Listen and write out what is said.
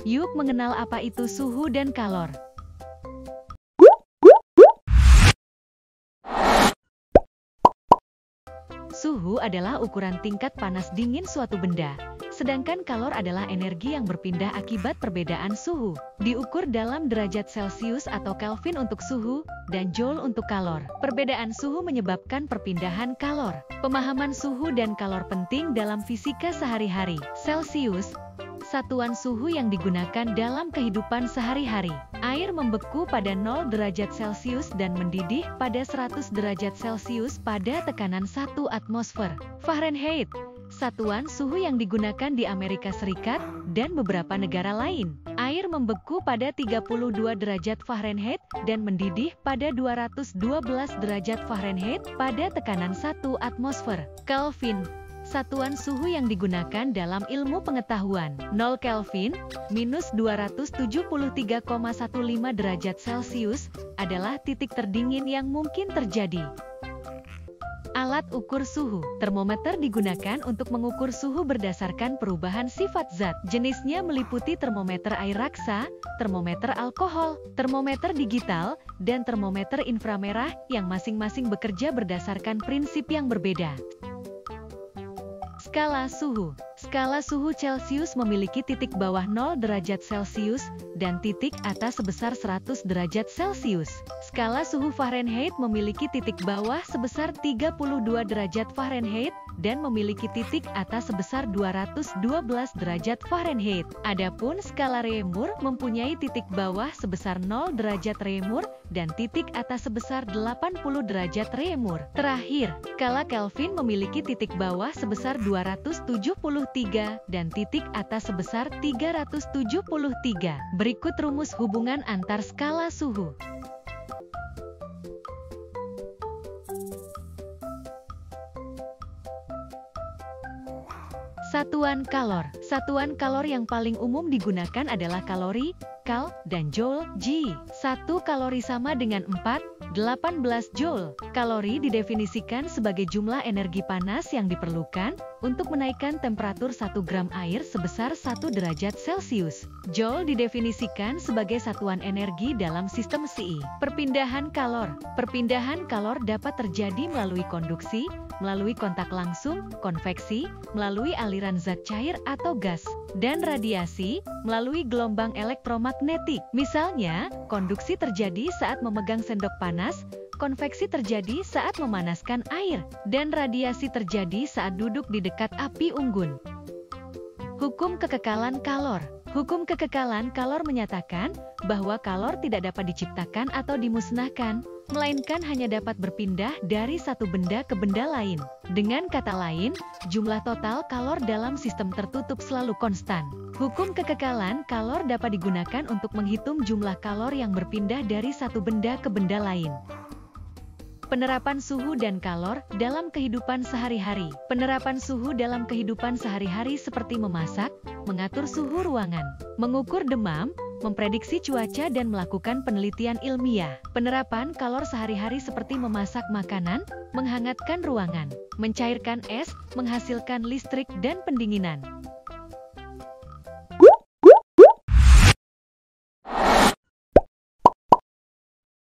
Yuk mengenal apa itu suhu dan kalor. Suhu adalah ukuran tingkat panas dingin suatu benda, sedangkan kalor adalah energi yang berpindah akibat perbedaan suhu. Diukur dalam derajat Celcius atau Kelvin untuk suhu, dan Joule untuk kalor. Perbedaan suhu menyebabkan perpindahan kalor. Pemahaman suhu dan kalor penting dalam fisika sehari-hari. Celcius, satuan suhu yang digunakan dalam kehidupan sehari-hari. Air membeku pada 0 derajat Celcius dan mendidih pada 100 derajat Celcius pada tekanan 1 atmosfer. Fahrenheit, satuan suhu yang digunakan di Amerika Serikat dan beberapa negara lain. Air membeku pada 32 derajat Fahrenheit dan mendidih pada 212 derajat Fahrenheit pada tekanan 1 atmosfer. Kelvin, satuan suhu yang digunakan dalam ilmu pengetahuan. 0 Kelvin, minus 273,15 derajat Celcius, adalah titik terdingin yang mungkin terjadi. Alat ukur suhu. Termometer digunakan untuk mengukur suhu berdasarkan perubahan sifat zat. Jenisnya meliputi termometer air raksa, termometer alkohol, termometer digital, dan termometer inframerah yang masing-masing bekerja berdasarkan prinsip yang berbeda. Skala suhu. Skala suhu Celcius memiliki titik bawah 0 derajat Celcius dan titik atas sebesar 100 derajat Celcius. Skala suhu Fahrenheit memiliki titik bawah sebesar 32 derajat Fahrenheit dan memiliki titik atas sebesar 212 derajat Fahrenheit. Adapun skala Reaumur mempunyai titik bawah sebesar 0 derajat Reaumur dan titik atas sebesar 80 derajat Reaumur. Terakhir, skala Kelvin memiliki titik bawah sebesar 273 dan titik atas sebesar 373. Berikut rumus hubungan antar skala suhu. Satuan kalor. Satuan kalor yang paling umum digunakan adalah kalori, Kal, dan Joule, J. 1 kalori sama dengan 18 Joule. Kalori didefinisikan sebagai jumlah energi panas yang diperlukan untuk menaikkan temperatur 1 gram air sebesar 1 derajat Celcius. Joule didefinisikan sebagai satuan energi dalam sistem SI. Perpindahan kalor. Perpindahan kalor dapat terjadi melalui konduksi, melalui kontak langsung, konveksi, melalui aliran zat cair atau gas, dan radiasi, melalui gelombang elektromagnetik. Misalnya, konduksi terjadi saat memegang sendok panas, konveksi terjadi saat memanaskan air, dan radiasi terjadi saat duduk di dekat api unggun. Hukum kekekalan kalor. Hukum kekekalan kalor menyatakan bahwa kalor tidak dapat diciptakan atau dimusnahkan, melainkan hanya dapat berpindah dari satu benda ke benda lain. Dengan kata lain, jumlah total kalor dalam sistem tertutup selalu konstan. Hukum kekekalan kalor dapat digunakan untuk menghitung jumlah kalor yang berpindah dari satu benda ke benda lain. Penerapan suhu dan kalor dalam kehidupan sehari-hari. Penerapan suhu dalam kehidupan sehari-hari seperti memasak, mengatur suhu ruangan, mengukur demam, memprediksi cuaca dan melakukan penelitian ilmiah. Penerapan kalor sehari-hari seperti memasak makanan, menghangatkan ruangan, mencairkan es, menghasilkan listrik dan pendinginan.